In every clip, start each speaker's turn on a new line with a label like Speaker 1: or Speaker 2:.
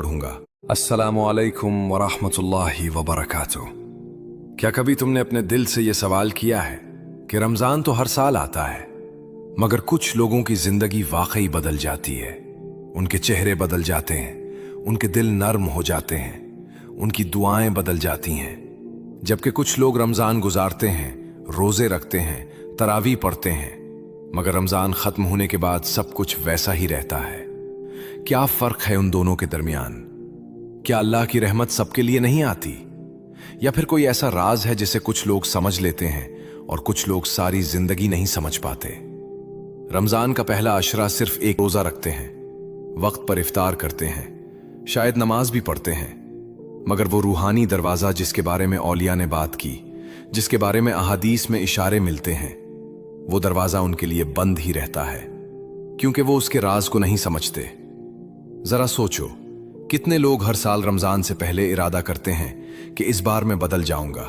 Speaker 1: पढ़ूंगा। अस्सलामु अलैकुम वरहमतुल्लाहि वबरकातुह। क्या कभी तुमने अपने दिल से यह सवाल किया है कि रमजान तो हर साल आता है, मगर कुछ लोगों की जिंदगी वाकई बदल जाती है। उनके चेहरे बदल जाते हैं, उनके दिल नर्म हो जाते हैं, उनकी दुआएं बदल जाती हैं। जबकि कुछ लोग रमजान गुजारते हैं, रोजे रखते हैं, तरावी पढ़ते हैं, मगर रमजान खत्म होने के बाद सब कुछ वैसा ही रहता है। क्या फर्क है उन दोनों के दरमियान? क्या अल्लाह की रहमत सबके लिए नहीं आती, या फिर कोई ऐसा राज है जिसे कुछ लोग समझ लेते हैं और कुछ लोग सारी जिंदगी नहीं समझ पाते? रमजान का पहला अशरा सिर्फ एक रोजा रखते हैं, वक्त पर इफ्तार करते हैं, शायद नमाज भी पढ़ते हैं, मगर वो रूहानी दरवाजा जिसके बारे में औलिया ने बात की, जिसके बारे में अहादीस में इशारे मिलते हैं, वो दरवाजा उनके लिए बंद ही रहता है, क्योंकि वो उसके राज को नहीं समझते। जरा सोचो, कितने लोग हर साल रमजान से पहले इरादा करते हैं कि इस बार मैं बदल जाऊंगा,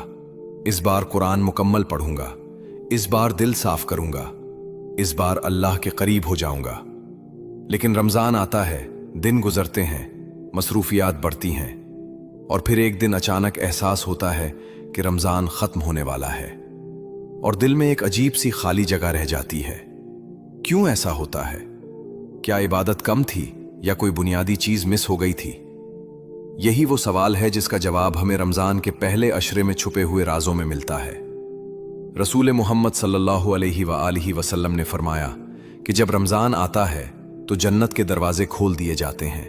Speaker 1: इस बार कुरान मुकम्मल पढ़ूंगा, इस बार दिल साफ करूंगा, इस बार अल्लाह के करीब हो जाऊंगा। लेकिन रमजान आता है, दिन गुजरते हैं, मसरूफियात बढ़ती हैं, और फिर एक दिन अचानक एहसास होता है कि रमजान खत्म होने वाला है, और दिल में एक अजीब सी खाली जगह रह जाती है। क्यों ऐसा होता है? क्या इबादत कम थी या कोई बुनियादी चीज मिस हो गई थी? यही वो सवाल है जिसका जवाब हमें रमजान के पहले अशरे में छुपे हुए राजों में मिलता है। रसूल मोहम्मद सल्लल्लाहु अलैहि वसल्लम ने फरमाया कि जब रमजान आता है तो जन्नत के दरवाजे खोल दिए जाते हैं,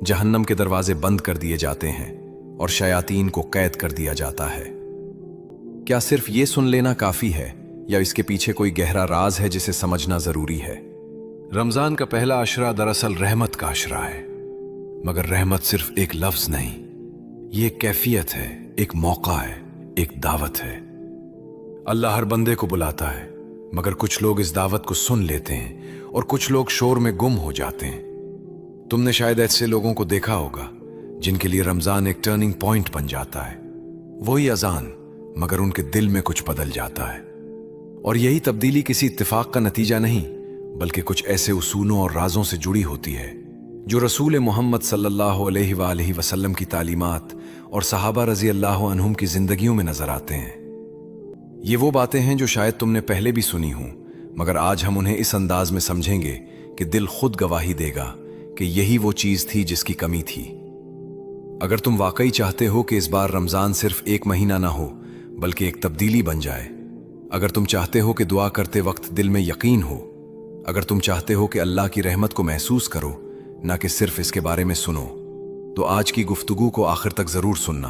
Speaker 1: जहन्नम के दरवाजे बंद कर दिए जाते हैं, और शयातीन को कैद कर दिया जाता है। क्या सिर्फ ये सुन लेना काफी है, या इसके पीछे कोई गहरा राज है जिसे समझना जरूरी है? रमजान का पहला अशरा दरअसल रहमत का अशरा है, मगर रहमत सिर्फ एक लफ्ज नहीं, ये एक कैफियत है, एक मौका है, एक दावत है। अल्लाह हर बंदे को बुलाता है, मगर कुछ लोग इस दावत को सुन लेते हैं और कुछ लोग शोर में गुम हो जाते हैं। तुमने शायद ऐसे लोगों को देखा होगा जिनके लिए रमजान एक टर्निंग पॉइंट बन जाता है। वही अजान, मगर उनके दिल में कुछ बदल जाता है, और यही तब्दीली किसी इत्तेफाक का नतीजा नहीं, बल्कि कुछ ऐसे उसूलों और राजों से जुड़ी होती है जो रसूल मोहम्मद सल्लल्लाहु अलैहि वसल्लम की तालीमात और सहाबा रजी अल्लाह अन्हुम की जिंदगियों में नजर आते हैं। ये वो बातें हैं जो शायद तुमने पहले भी सुनी हों, मगर आज हम उन्हें इस अंदाज में समझेंगे कि दिल खुद गवाही देगा कि यही वो चीज थी जिसकी कमी थी। अगर तुम वाकई चाहते हो कि इस बार रमजान सिर्फ एक महीना ना हो बल्कि एक तब्दीली बन जाए, अगर तुम चाहते हो कि दुआ करते वक्त दिल में यकीन हो, अगर तुम चाहते हो कि अल्लाह की रहमत को महसूस करो, ना कि सिर्फ इसके बारे में सुनो, तो आज की गुफ्तगू को आखिर तक जरूर सुनना,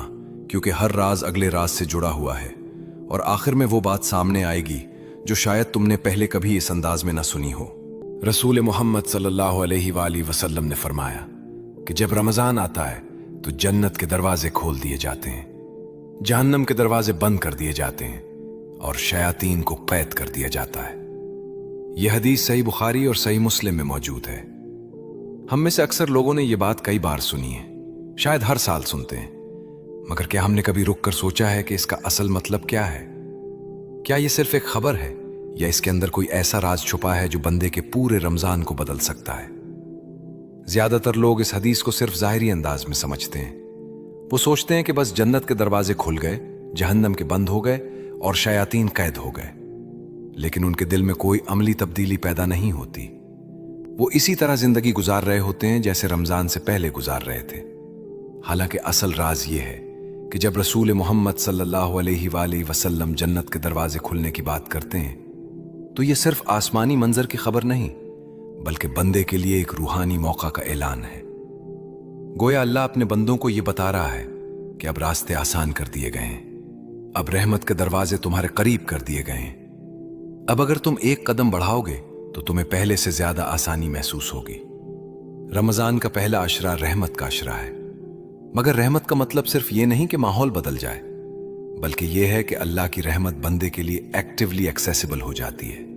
Speaker 1: क्योंकि हर राज अगले राज से जुड़ा हुआ है, और आखिर में वो बात सामने आएगी जो शायद तुमने पहले कभी इस अंदाज में ना सुनी हो। रसूल मोहम्मद सल्लल्लाहु अलैहि वसल्लम ने फरमाया कि जब रमजान आता है तो जन्नत के दरवाजे खोल दिए जाते हैं, जहन्नम के दरवाजे बंद कर दिए जाते हैं, और शयातीन को कैद कर दिया जाता है। यह हदीस सही बुखारी और सही मुस्लिम में मौजूद है। हम में से अक्सर लोगों ने यह बात कई बार सुनी है, शायद हर साल सुनते हैं, मगर क्या हमने कभी रुक कर सोचा है कि इसका असल मतलब क्या है? क्या यह सिर्फ एक खबर है, या इसके अंदर कोई ऐसा राज छुपा है जो बंदे के पूरे रमजान को बदल सकता है? ज्यादातर लोग इस हदीस को सिर्फ जाहिरी अंदाज में समझते हैं। वो सोचते हैं कि बस जन्नत के दरवाजे खुल गए, जहन्नम के बंद हो गए और शयातीन कैद हो गए, लेकिन उनके दिल में कोई अमली तब्दीली पैदा नहीं होती। वो इसी तरह जिंदगी गुजार रहे होते हैं जैसे रमजान से पहले गुजार रहे थे। हालांकि असल राज ये है कि जब रसूल मोहम्मद सल्लल्लाहु अलैहि वसल्लम जन्नत के दरवाजे खुलने की बात करते हैं तो ये सिर्फ आसमानी मंजर की खबर नहीं, बल्कि बंदे के लिए एक रूहानी मौका का ऐलान है। गोया अल्लाह अपने बंदों को यह बता रहा है कि अब रास्ते आसान कर दिए गए हैं, अब रहमत के दरवाजे तुम्हारे करीब कर दिए गए हैं। अब अगर तुम एक कदम बढ़ाओगे तो तुम्हें पहले से ज्यादा आसानी महसूस होगी। रमजान का पहला अशरा रहमत का अशरा है, मगर रहमत का मतलब सिर्फ ये नहीं कि माहौल बदल जाए, बल्कि यह है कि अल्लाह की रहमत बंदे के लिए एक्टिवली एक्सेसिबल हो जाती है।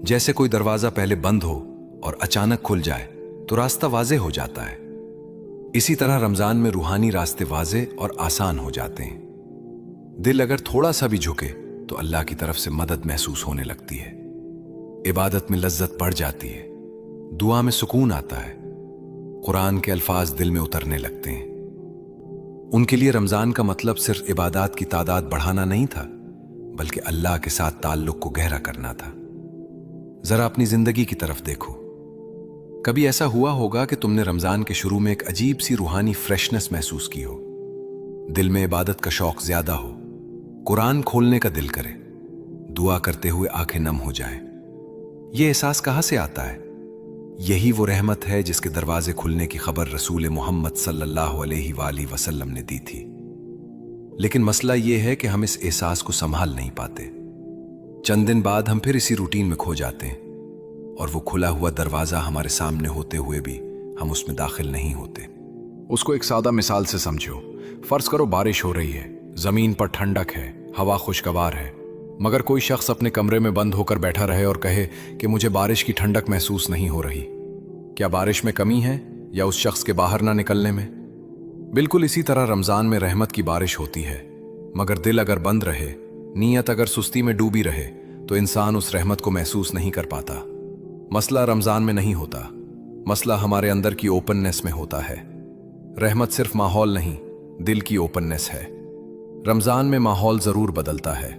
Speaker 1: जैसे कोई दरवाजा पहले बंद हो और अचानक खुल जाए तो रास्ता वाज़े हो जाता है, इसी तरह रमजान में रूहानी रास्ते वाज़े और आसान हो जाते हैं। दिल अगर थोड़ा सा भी झुके तो अल्लाह की तरफ से मदद महसूस होने लगती है, इबादत में लज्जत बढ़ जाती है, दुआ में सुकून आता है, कुरान के अल्फाज दिल में उतरने लगते हैं। उनके लिए रमज़ान का मतलब सिर्फ इबादत की तादाद बढ़ाना नहीं था, बल्कि अल्लाह के साथ ताल्लुक को गहरा करना था। ज़रा अपनी ज़िंदगी की तरफ देखो। कभी ऐसा हुआ होगा कि तुमने रमज़ान के शुरू में एक अजीब सी रूहानी फ्रेशनेस महसूस की हो, दिल में इबादत का शौक ज़्यादा हो, कुरान खोलने का दिल करे, दुआ करते हुए आंखें नम हो जाए। ये एहसास कहाँ से आता है? यही वो रहमत है जिसके दरवाजे खुलने की खबर रसूल मोहम्मद सल्लल्लाहु अलैहि वसल्लम ने दी थी। लेकिन मसला ये है कि हम इस एहसास को संभाल नहीं पाते। चंद दिन बाद हम फिर इसी रूटीन में खो जाते हैं और वो खुला हुआ दरवाजा हमारे सामने होते हुए भी हम उसमें दाखिल नहीं होते। उसको एक सादा मिसाल से समझो। फर्ज करो बारिश हो रही है, जमीन पर ठंडक है, हवा खुशगवार है, मगर कोई शख्स अपने कमरे में बंद होकर बैठा रहे और कहे कि मुझे बारिश की ठंडक महसूस नहीं हो रही। क्या बारिश में कमी है या उस शख्स के बाहर ना निकलने में? बिल्कुल इसी तरह रमजान में रहमत की बारिश होती है, मगर दिल अगर बंद रहे, नीयत अगर सुस्ती में डूबी रहे, तो इंसान उस रहमत को महसूस नहीं कर पाता। मसला रमजान में नहीं होता, मसला हमारे अंदर की ओपननेस में होता है। रहमत सिर्फ माहौल नहीं, दिल की ओपननेस है। रमजान में माहौल जरूर बदलता है।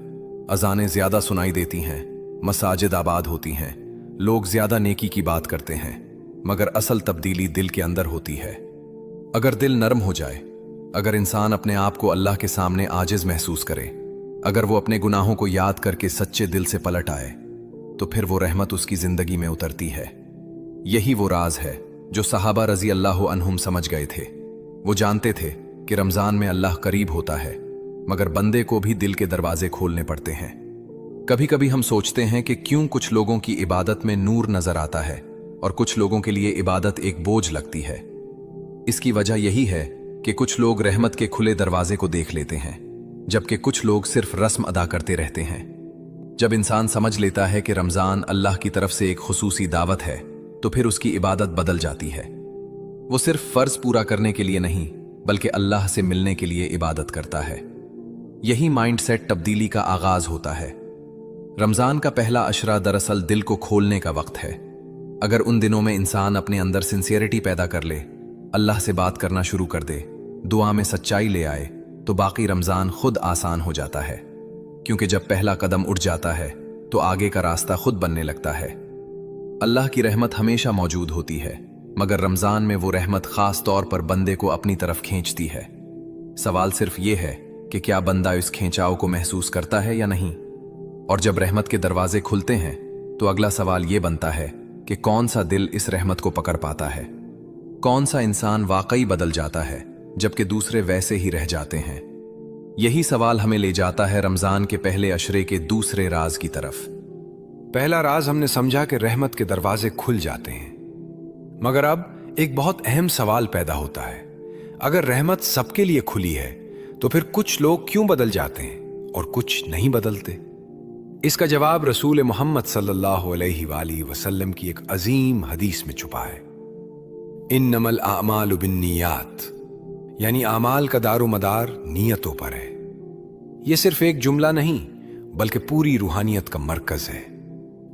Speaker 1: अजानें ज्यादा सुनाई देती हैं, मसाजिद आबाद होती हैं, लोग ज्यादा नेकी की बात करते हैं, मगर असल तब्दीली दिल के अंदर होती है। अगर दिल नरम हो जाए, अगर इंसान अपने आप को अल्लाह के सामने आजिज महसूस करे, अगर वो अपने गुनाहों को याद करके सच्चे दिल से पलट आए, तो फिर वो रहमत उसकी जिंदगी में उतरती है। यही वो राज है जो सहाबा रजी अल्लाह अन्हुम समझ गए थे। वो जानते थे कि रमजान में अल्लाह करीब होता है, मगर बंदे को भी दिल के दरवाजे खोलने पड़ते हैं। कभी कभी हम सोचते हैं कि क्यों कुछ लोगों की इबादत में नूर नजर आता है और कुछ लोगों के लिए इबादत एक बोझ लगती है। इसकी वजह यही है कि कुछ लोग रहमत के खुले दरवाजे को देख लेते हैं, जबकि कुछ लोग सिर्फ रस्म अदा करते रहते हैं। जब इंसान समझ लेता है कि रमजान अल्लाह की तरफ से एक खुसूसी दावत है, तो फिर उसकी इबादत बदल जाती है। वो सिर्फ फर्ज पूरा करने के लिए नहीं, बल्कि अल्लाह से मिलने के लिए इबादत करता है। यही माइंडसेट तब्दीली का आगाज होता है। रमजान का पहला अशरा दरअसल दिल को खोलने का वक्त है। अगर उन दिनों में इंसान अपने अंदर सिंसियरिटी पैदा कर ले, अल्लाह से बात करना शुरू कर दे, दुआ में सच्चाई ले आए, तो बाकी रमजान खुद आसान हो जाता है। क्योंकि जब पहला कदम उठ जाता है, तो आगे का रास्ता खुद बनने लगता है। अल्लाह की रहमत हमेशा मौजूद होती है, मगर रमजान में वो रहमत खास तौर पर बंदे को अपनी तरफ खींचती है। सवाल सिर्फ ये है कि क्या बंदा इस खींचाव को महसूस करता है या नहीं। और जब रहमत के दरवाजे खुलते हैं, तो अगला सवाल ये बनता है कि कौन सा दिल इस रहमत को पकड़ पाता है। कौन सा इंसान वाकई बदल जाता है, जबकि दूसरे वैसे ही रह जाते हैं। यही सवाल हमें ले जाता है रमजान के पहले अशरे के दूसरे राज की तरफ। पहला राज हमने समझा कि रहमत के दरवाजे खुल जाते हैं, मगर अब एक बहुत अहम सवाल पैदा होता है। अगर रहमत सबके लिए खुली है, तो फिर कुछ लोग क्यों बदल जाते हैं और कुछ नहीं बदलते? इसका जवाब रसूल मोहम्मद सल्लल्लाहु अलैहि वसल्लम की एक अजीम हदीस में छुपा है। इन्नमल आमालु बिन्नियात, यानी आमाल का दारोमदार नीयतों पर है। यह सिर्फ एक जुमला नहीं, बल्कि पूरी रूहानियत का मरकज है।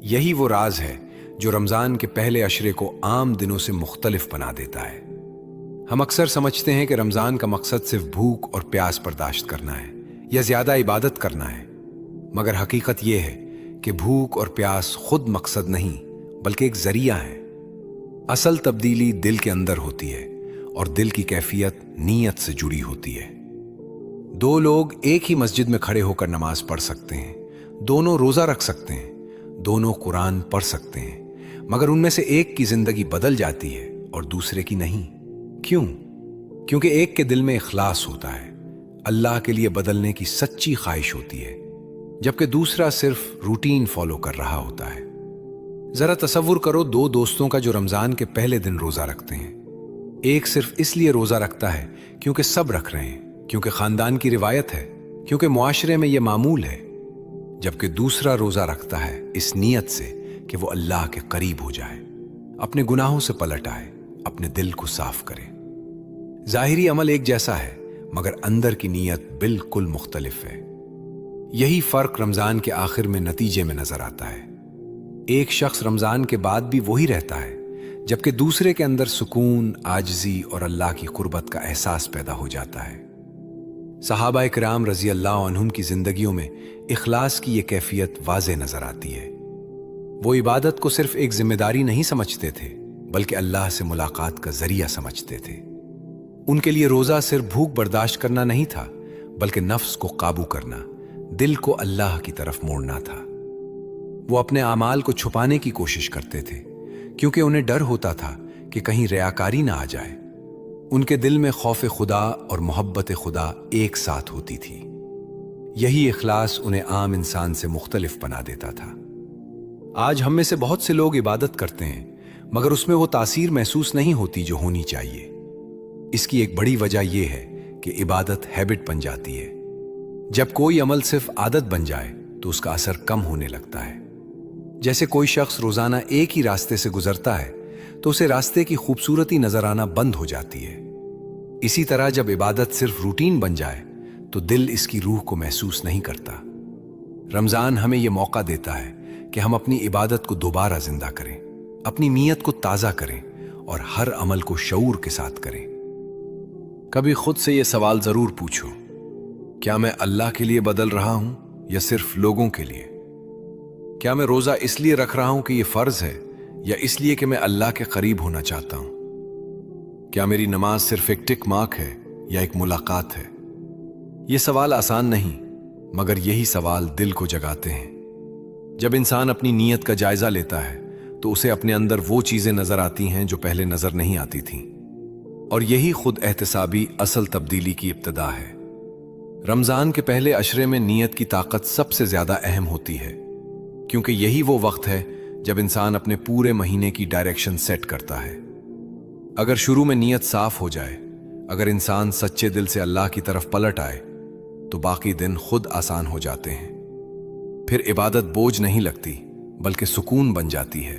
Speaker 1: यही वो राज है जो रमजान के पहले अशरे को आम दिनों से मुख्तलिफ बना देता है। हम अक्सर समझते हैं कि रमजान का मकसद सिर्फ भूख और प्यास बर्दाश्त करना है या ज्यादा इबादत करना है, मगर हकीकत यह है कि भूख और प्यास खुद मकसद नहीं, बल्कि एक जरिया है। असल तब्दीली दिल के अंदर होती है और दिल की कैफियत नीयत से जुड़ी होती है। दो लोग एक ही मस्जिद में खड़े होकर नमाज पढ़ सकते हैं, दोनों रोजा रख सकते हैं, दोनों कुरान पढ़ सकते हैं, मगर उनमें से एक की जिंदगी बदल जाती है और दूसरे की नहीं। क्यों? क्योंकि एक के दिल में इखलास होता है, अल्लाह के लिए बदलने की सच्ची ख्वाहिश होती है, जबकि दूसरा सिर्फ रूटीन फॉलो कर रहा होता है। जरा तसव्वुर करो दो दोस्तों का जो रमजान के पहले दिन रोजा रखते हैं। एक सिर्फ इसलिए रोजा रखता है क्योंकि सब रख रहे हैं, क्योंकि खानदान की रिवायत है, क्योंकि मुआशरे में यह मामूल है, जबकि दूसरा रोजा रखता है इस नीयत से कि वो अल्लाह के करीब हो जाए, अपने गुनाहों से पलट आए, अपने दिल को साफ करे। जाहिरी अमल एक जैसा है, मगर अंदर की नीयत बिल्कुल मुख्तलिफ है। यही फर्क रमजान के आखिर में नतीजे में नजर आता है। एक शख्स रमजान के बाद भी वही रहता है, جبکہ دوسرے کے اندر سکون، عاجزی اور اللہ کی قربت کا احساس پیدا ہو جاتا ہے۔ صحابہ کرام رضی اللہ عنہم کی زندگیوں میں اخلاص کی یہ کیفیت واضح نظر آتی ہے۔ وہ عبادت کو صرف ایک ذمہ داری نہیں سمجھتے تھے، بلکہ اللہ سے ملاقات کا ذریعہ سمجھتے تھے۔ ان کے لیے روزہ صرف بھوک برداشت کرنا نہیں تھا، بلکہ نفس کو قابو کرنا، دل کو اللہ کی طرف موڑنا تھا۔ وہ اپنے اعمال کو چھپانے کی کوشش کرتے تھے، کیونکہ انہیں ڈر ہوتا تھا کہ کہیں ریاکاری نہ آ جائے۔ ان کے دل میں خوف خدا اور محبت خدا ایک ساتھ ہوتی تھی۔ یہی اخلاص انہیں عام انسان سے مختلف بنا دیتا تھا۔ آج ہم میں سے بہت سے لوگ عبادت کرتے ہیں، مگر اس میں وہ تاثیر محسوس نہیں ہوتی جو ہونی چاہیے۔ اس کی ایک بڑی وجہ یہ ہے کہ عبادت ہیبٹ بن جاتی ہے۔ جب کوئی عمل صرف عادت بن جائے تو اس کا اثر کم ہونے لگتا ہے۔ جیسے کوئی شخص روزانہ ایک ہی راستے سے گزرتا ہے تو اسے راستے کی خوبصورتی نظر آنا بند ہو جاتی ہے۔ اسی طرح جب عبادت صرف روٹین بن جائے تو دل اس کی روح کو محسوس نہیں کرتا۔ رمضان ہمیں یہ موقع دیتا ہے کہ ہم اپنی عبادت کو دوبارہ زندہ کریں، اپنی نیت کو تازہ کریں اور ہر عمل کو شعور کے ساتھ کریں۔ کبھی خود سے یہ سوال ضرور پوچھو، کیا میں اللہ کے لیے بدل رہا ہوں یا صرف لوگوں کے لیے؟ کیا میں روزہ اس لیے رکھ رہا ہوں کہ یہ فرض ہے یا اس لیے کہ میں اللہ کے قریب ہونا چاہتا ہوں؟ کیا میری نماز صرف ایک ٹک مارک ہے یا ایک ملاقات ہے؟ یہ سوال آسان نہیں، مگر یہی سوال دل کو جگاتے ہیں۔ جب انسان اپنی نیت کا جائزہ لیتا ہے تو اسے اپنے اندر وہ چیزیں نظر آتی ہیں جو پہلے نظر نہیں آتی تھیں، اور یہی خود احتسابی اصل تبدیلی کی ابتدا ہے۔ رمضان کے پہلے عشرے میں نیت کی طاقت سب سے زیادہ اہم ہوتی ہے، کیونکہ یہی وہ وقت ہے جب انسان اپنے پورے مہینے کی ڈائریکشن سیٹ کرتا ہے۔ اگر شروع میں نیت صاف ہو جائے، اگر انسان سچے دل سے اللہ کی طرف پلٹ آئے، تو باقی دن خود آسان ہو جاتے ہیں۔ پھر عبادت بوجھ نہیں لگتی، بلکہ سکون بن جاتی ہے۔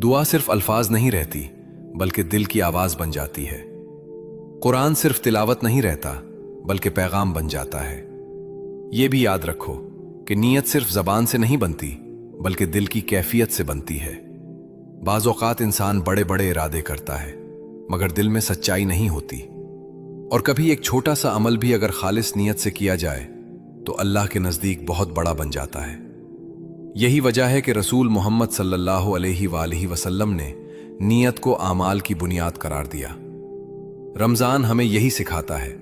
Speaker 1: دعا صرف الفاظ نہیں رہتی، بلکہ دل کی آواز بن جاتی ہے۔ قرآن صرف تلاوت نہیں رہتا، بلکہ پیغام بن جاتا ہے۔ یہ بھی یاد رکھو کہ نیت صرف زبان سے نہیں بنتی، بلکہ دل کی کیفیت سے بنتی ہے۔ بعض اوقات انسان بڑے بڑے ارادے کرتا ہے، مگر دل میں سچائی نہیں ہوتی، اور کبھی ایک چھوٹا سا عمل بھی اگر خالص نیت سے کیا جائے تو اللہ کے نزدیک بہت بڑا بن جاتا ہے۔ یہی وجہ ہے کہ رسول محمد صلی اللہ علیہ وآلہ وسلم نے نیت کو اعمال کی بنیاد قرار دیا۔ رمضان ہمیں یہی سکھاتا ہے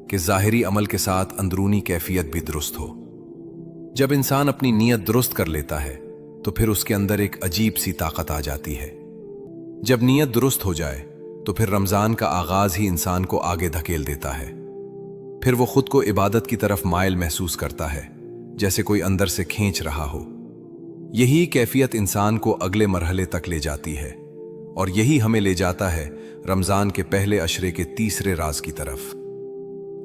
Speaker 1: کہ ظاہری عمل کے ساتھ اندرونی کیفیت بھی درست ہو۔ جب انسان اپنی نیت درست کر لیتا ہے تو پھر اس کے اندر ایک عجیب سی طاقت آ جاتی ہے۔ جب نیت درست ہو جائے تو پھر رمضان کا آغاز ہی انسان کو آگے دھکیل دیتا ہے۔ پھر وہ خود کو عبادت کی طرف مائل محسوس کرتا ہے، جیسے کوئی اندر سے کھینچ رہا ہو۔ یہی کیفیت انسان کو اگلے مرحلے تک لے جاتی ہے، اور یہی ہمیں لے جاتا ہے رمضان کے پہلے عشرے کے تیسرے راز کی طرف۔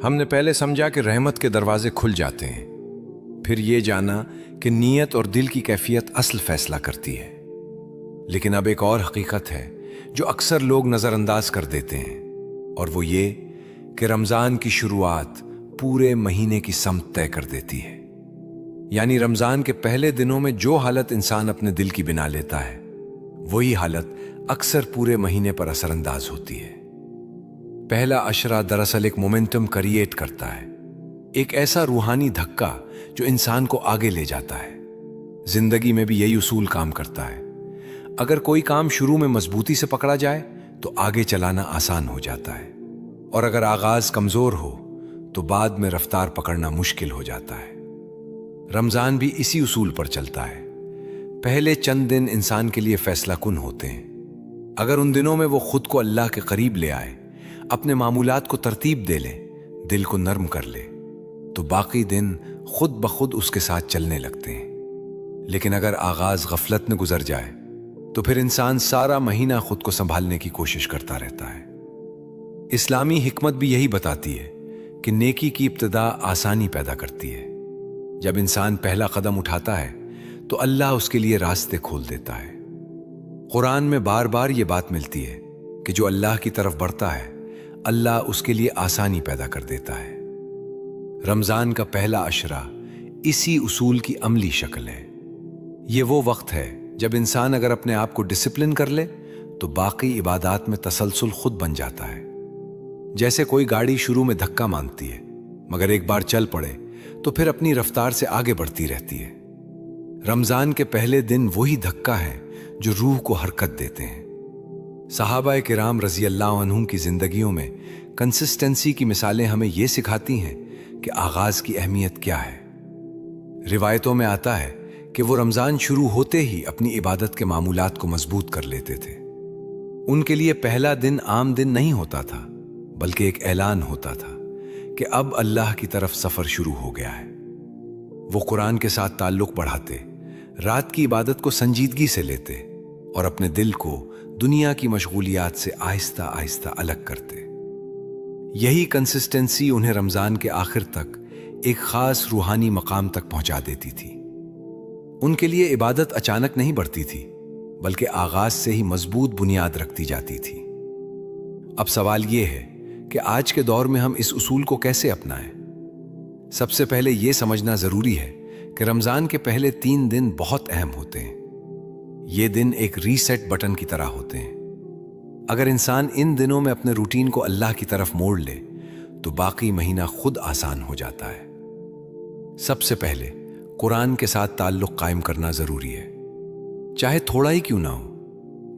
Speaker 1: ہم نے پہلے سمجھا کہ رحمت کے دروازے کھل جاتے ہیں، پھر یہ جانا کہ نیت اور دل کی کیفیت اصل فیصلہ کرتی ہے۔ لیکن اب ایک اور حقیقت ہے جو اکثر لوگ نظر انداز کر دیتے ہیں، اور وہ یہ کہ رمضان کی شروعات پورے مہینے کی سمت طے کر دیتی ہے۔ یعنی رمضان کے پہلے دنوں میں جو حالت انسان اپنے دل کی بنا لیتا ہے، وہی حالت اکثر پورے مہینے پر اثر انداز ہوتی ہے۔ پہلا عشرہ دراصل ایک مومنٹم کریٹ کرتا ہے، ایک ایسا روحانی دھکا جو انسان کو آگے لے جاتا ہے۔ زندگی میں بھی یہی اصول کام کرتا ہے۔ اگر کوئی کام شروع میں مضبوطی سے پکڑا جائے تو آگے چلانا آسان ہو جاتا ہے، اور اگر آغاز کمزور ہو تو بعد میں رفتار پکڑنا مشکل ہو جاتا ہے۔ رمضان بھی اسی اصول پر چلتا ہے۔ پہلے چند دن انسان کے لیے فیصلہ کن ہوتے ہیں۔ اگر ان دنوں میں وہ خود کو اللہ کے قریب لے آئے، اپنے معمولات کو ترتیب دے لے، دل کو نرم کر لے، تو باقی دن خود بخود اس کے ساتھ چلنے لگتے ہیں۔ لیکن اگر آغاز غفلت میں گزر جائے تو پھر انسان سارا مہینہ خود کو سنبھالنے کی کوشش کرتا رہتا ہے۔ اسلامی حکمت بھی یہی بتاتی ہے کہ نیکی کی ابتدا آسانی پیدا کرتی ہے۔ جب انسان پہلا قدم اٹھاتا ہے تو اللہ اس کے لیے راستے کھول دیتا ہے۔ قرآن میں بار بار یہ بات ملتی ہے کہ جو اللہ کی طرف بڑھتا ہے، اللہ اس کے لیے آسانی پیدا کر دیتا ہے۔ رمضان کا پہلا عشرہ اسی اصول کی عملی شکل ہے۔ یہ وہ وقت ہے جب انسان اگر اپنے آپ کو ڈسپلن کر لے तो बाकी इबादत में तसलसल खुद बन जाता है। जैसे कोई गाड़ी शुरू में धक्का मांगती है, मगर एक बार चल पड़े तो फिर अपनी रफ्तार से आगे बढ़ती रहती है। रमजान के पहले दिन वही धक्का है जो रूह को हरकत देते हैं। सहाबा किराम रजी अल्लाह अन्हुम की जिंदगियों में कंसिस्टेंसी की मिसालें हमें ये सिखाती हैं कि आगाज की अहमियत क्या है। रिवायतों में आता है कि वो रमजान शुरू होते ही अपनी इबादत के मामूलात को मजबूत कर लेते थे। उनके लिए पहला दिन आम दिन नहीं होता था, बल्कि एक ऐलान होता था कि अब अल्लाह की तरफ सफर शुरू हो गया है। वो कुरान के साथ ताल्लुक बढ़ाते, रात की इबादत को संजीदगी से लेते और अपने दिल को दुनिया की मशगूलियात से आहिस्ता आहिस्ता अलग करते। यही कंसिस्टेंसी उन्हें रमजान के आखिर तक एक खास रूहानी मकाम तक पहुंचा देती थी। उनके लिए इबादत अचानक नहीं बढ़ती थी, बल्कि आगाज से ही मजबूत बुनियाद रखती जाती थी। अब सवाल यह है कि आज के दौर में हम इस उसूल को कैसे अपनाएं? सबसे पहले यह समझना जरूरी है कि रमजान के पहले 3 दिन बहुत अहम होते हैं। ये दिन एक रीसेट बटन की तरह होते हैं। अगर इंसान इन दिनों में अपने रूटीन को अल्लाह की तरफ मोड़ ले तो बाकी महीना खुद आसान हो जाता है। सबसे पहले कुरान के साथ ताल्लुक कायम करना जरूरी है। चाहे थोड़ा ही क्यों ना हो,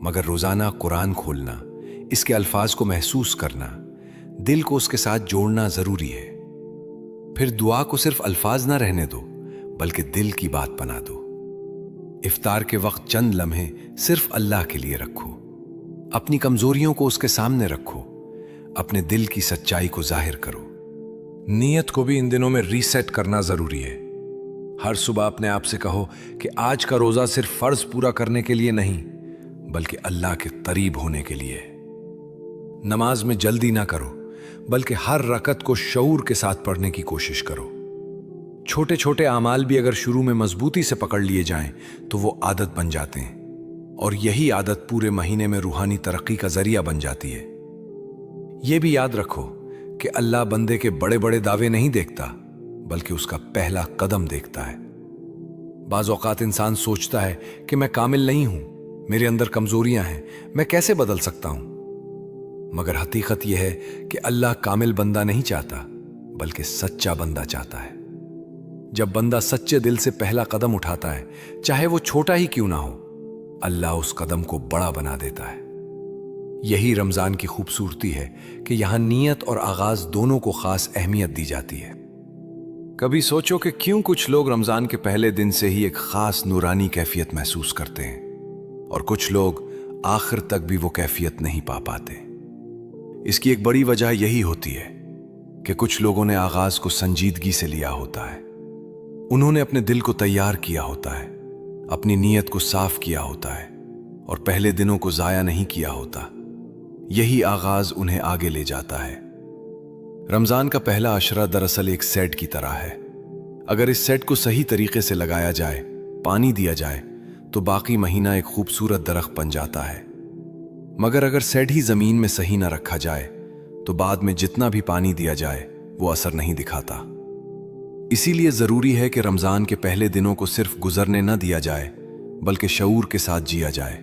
Speaker 1: मगर रोजाना कुरान खोलना, इसके अल्फाज को महसूस करना, दिल को उसके साथ जोड़ना जरूरी है। फिर दुआ को सिर्फ अल्फाज ना रहने दो, बल्कि दिल की बात बना दो। इफ्तार के वक्त चंद लम्हे सिर्फ अल्लाह के लिए रखो। अपनी कमजोरियों को उसके सामने रखो। अपने दिल की सच्चाई को जाहिर करो। नीयत को भी इन दिनों में रीसेट करना जरूरी है। हर सुबह अपने आप से कहो कि आज का रोजा सिर्फ फर्ज पूरा करने के लिए नहीं, बल्कि अल्लाह के करीब होने के लिए। नमाज में जल्दी ना करो, बल्कि हर रकत को शऊर के साथ पढ़ने की कोशिश करो। छोटे छोटे आमाल भी अगर शुरू में मजबूती से पकड़ लिए जाएं तो वो आदत बन जाते हैं, और यही आदत पूरे महीने में रूहानी तरक्की का जरिया बन जाती है। यह भी याद रखो कि अल्लाह बंदे के बड़े बड़े दावे नहीं देखता, बल्कि उसका पहला कदम देखता है। बाज़ औक़ात इंसान सोचता है कि मैं कामिल नहीं हूं, मेरे अंदर कमजोरियां हैं, मैं कैसे बदल सकता हूं? मगर हकीकत यह है कि अल्लाह कामिल बंदा नहीं चाहता, बल्कि सच्चा बंदा चाहता है। जब बंदा सच्चे दिल से पहला कदम उठाता है, चाहे वो छोटा ही क्यों ना हो, अल्लाह उस कदम को बड़ा बना देता है। यही रमजान की खूबसूरती है कि यहां नीयत और आगाज दोनों को खास अहमियत दी जाती है। कभी सोचो कि क्यों कुछ लोग रमजान के पहले दिन से ही एक खास नूरानी कैफियत महसूस करते हैं, और कुछ लोग आखिर तक भी वो कैफियत नहीं पा पाते। इसकी एक बड़ी वजह यही होती है कि कुछ लोगों ने आगाज को संजीदगी से लिया होता है। उन्होंने अपने दिल को तैयार किया होता है, अपनी नीयत को साफ किया होता है, और पहले दिनों को जाया नहीं किया होता। यही आगाज उन्हें आगे ले जाता है। रमजान का पहला अशरा दरअसल एक सेट की तरह है। अगर इस सेट को सही तरीके से लगाया जाए, पानी दिया जाए, तो बाकी महीना एक खूबसूरत दरख्त बन जाता है। मगर अगर सेट ही जमीन में सही ना रखा जाए, तो बाद में जितना भी पानी दिया जाए वो असर नहीं दिखाता। इसीलिए जरूरी है कि रमजान के पहले दिनों को सिर्फ गुजरने न दिया जाए, बल्कि शऊर के साथ जिया जाए।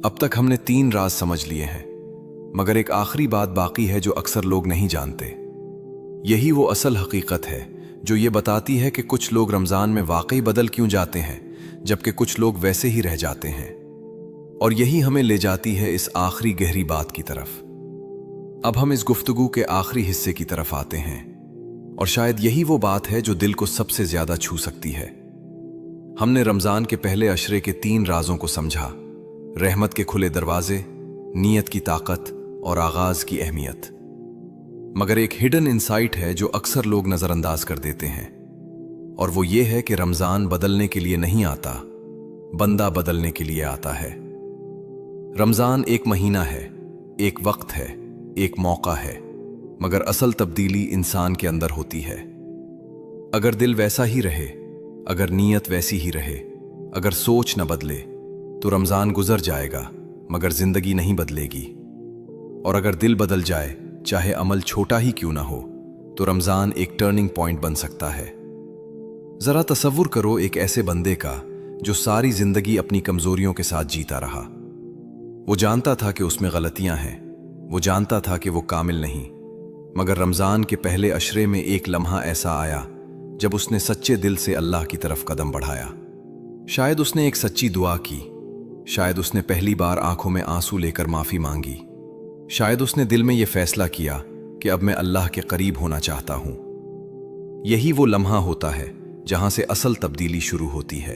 Speaker 1: अब तक हमने 3 राज समझ लिए हैं, मगर एक आखिरी बात बाकी है जो अक्सर लोग नहीं जानते। यही वो असल हकीकत है जो ये बताती है कि कुछ लोग रमजान में वाकई बदल क्यों जाते हैं, जबकि कुछ लोग वैसे ही रह जाते हैं। और यही हमें ले जाती है इस आखिरी गहरी बात की तरफ। अब हम इस गुफ्तगू के आखिरी हिस्से की तरफ आते हैं, और शायद यही वो बात है जो दिल को सबसे ज्यादा छू सकती है। हमने रमजान के पहले अशरे के 3 राजों को समझा: रहमत के खुले दरवाजे, नीयत की ताकत और आगाज की अहमियत। मगर एक हिडन इंसाइट है जो अक्सर लोग नजरअंदाज कर देते हैं, और वो ये है कि रमजान बदलने के लिए नहीं आता, बंदा बदलने के लिए आता है। रमजान एक महीना है, एक वक्त है, एक मौका है, मगर असल तब्दीली इंसान के अंदर होती है। अगर दिल वैसा ही रहे, अगर नीयत वैसी ही रहे, अगर सोच न बदले, तो रमजान गुजर जाएगा, मगर जिंदगी नहीं बदलेगी। और अगर दिल बदल जाए, चाहे अमल छोटा ही क्यों ना हो, तो रमजान एक टर्निंग पॉइंट बन सकता है। जरा तसव्वुर करो एक ऐसे बंदे का जो सारी जिंदगी अपनी कमजोरियों के साथ जीता रहा। वो जानता था कि उसमें गलतियां हैं, वो जानता था कि वो कामिल नहीं, मगर रमज़ान के पहले अशरे में एक लम्हा ऐसा आया जब उसने सच्चे दिल से अल्लाह की तरफ कदम बढ़ाया। शायद उसने एक सच्ची दुआ की, शायद उसने पहली बार आंखों में आंसू लेकर माफ़ी मांगी, शायद उसने दिल में यह फैसला किया कि अब मैं अल्लाह के करीब होना चाहता हूं। यही वो लम्हा होता है जहां से असल तब्दीली शुरू होती है।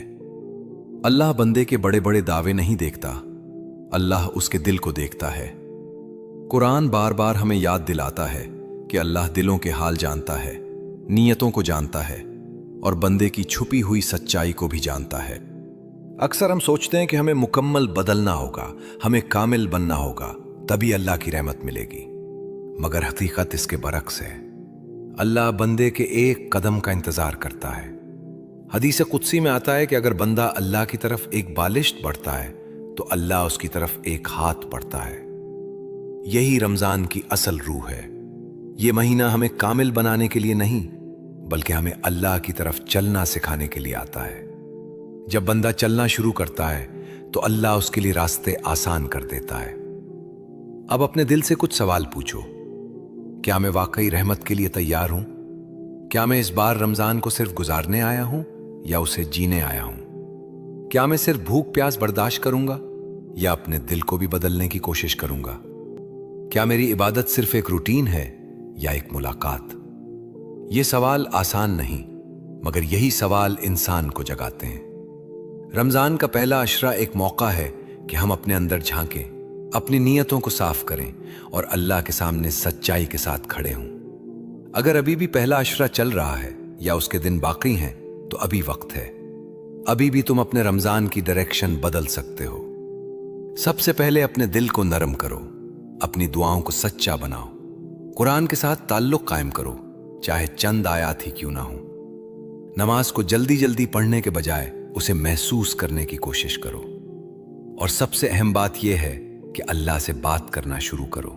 Speaker 1: अल्लाह बंदे के बड़े बड़े दावे नहीं देखता, अल्लाह उसके दिल को देखता है। कुरान बार बार हमें याद दिलाता है कि अल्लाह दिलों के हाल जानता है, नीयतों को जानता है और बंदे की छुपी हुई सच्चाई को भी जानता है। अक्सर हम सोचते हैं कि हमें मुकम्मल बदलना होगा, हमें कामिल बनना होगा, तभी अल्लाह की रहमत मिलेगी, मगर हकीकत इसके बरक्स है। अल्लाह बंदे के एक कदम का इंतजार करता है। हदीस कुदसी में आता है कि अगर बंदा अल्लाह की तरफ एक बालिश्त बढ़ता है तो अल्लाह उसकी तरफ एक हाथ बढ़ता है। यही रमजान की असल रूह है। ये महीना हमें कामिल बनाने के लिए नहीं, बल्कि हमें अल्लाह की तरफ चलना सिखाने के लिए आता है। जब बंदा चलना शुरू करता है तो अल्लाह उसके लिए रास्ते आसान कर देता है। अब अपने दिल से कुछ सवाल पूछो। क्या मैं वाकई रहमत के लिए तैयार हूं? क्या मैं इस बार रमजान को सिर्फ गुजारने आया हूं या उसे जीने आया हूं? क्या मैं सिर्फ भूख प्यास बर्दाश्त करूंगा या अपने दिल को भी बदलने की कोशिश करूंगा? क्या मेरी इबादत सिर्फ एक रूटीन है या एक मुलाकात? ये सवाल आसान नहीं, मगर यही सवाल इंसान को जगाते हैं। रमजान का पहला अशरा एक मौका है कि हम अपने अंदर झांकें, अपनी नीयतों को साफ करें और अल्लाह के सामने सच्चाई के साथ खड़े हों। अगर अभी भी पहला अशरा चल रहा है या उसके दिन बाकी हैं तो अभी वक्त है। अभी भी तुम अपने रमजान की डायरेक्शन बदल सकते हो। सबसे पहले अपने दिल को नरम करो, अपनी दुआओं को सच्चा बनाओ, कुरान के साथ ताल्लुक कायम करो, चाहे चंद आयात ही क्यों ना हो। नमाज को जल्दी जल्दी पढ़ने के बजाय उसे महसूस करने की कोशिश करो। और सबसे अहम बात यह है कि अल्लाह से बात करना शुरू करो।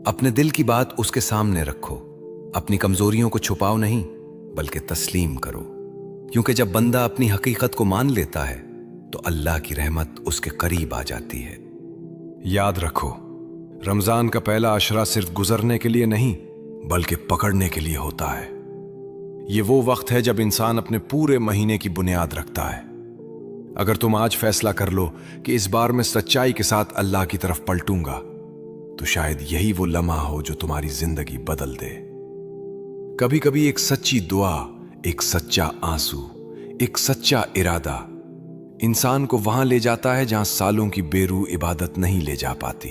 Speaker 1: अपने दिल की बात उसके सामने रखो। अपनी कमजोरियों को छुपाओ नहीं, बल्कि तस्लीम करो, क्योंकि जब बंदा अपनी हकीकत को मान लेता है तो अल्लाह की रहमत उसके करीब आ जाती है। याद रखो, रमजान का पहला अशरा सिर्फ गुजरने के लिए नहीं, बल्कि पकड़ने के लिए होता है। ये वो वक्त है जब इंसान अपने पूरे महीने की बुनियाद रखता है। अगर तुम आज फैसला कर लो कि इस बार मैं सच्चाई के साथ अल्लाह की तरफ पलटूंगा, तो शायद यही वो लम्हा हो जो तुम्हारी जिंदगी बदल दे। कभी कभी एक सच्ची दुआ, एक सच्चा आंसू, एक सच्चा इरादा इंसान को वहां ले जाता है जहां सालों की बेरू इबादत नहीं ले जा पाती।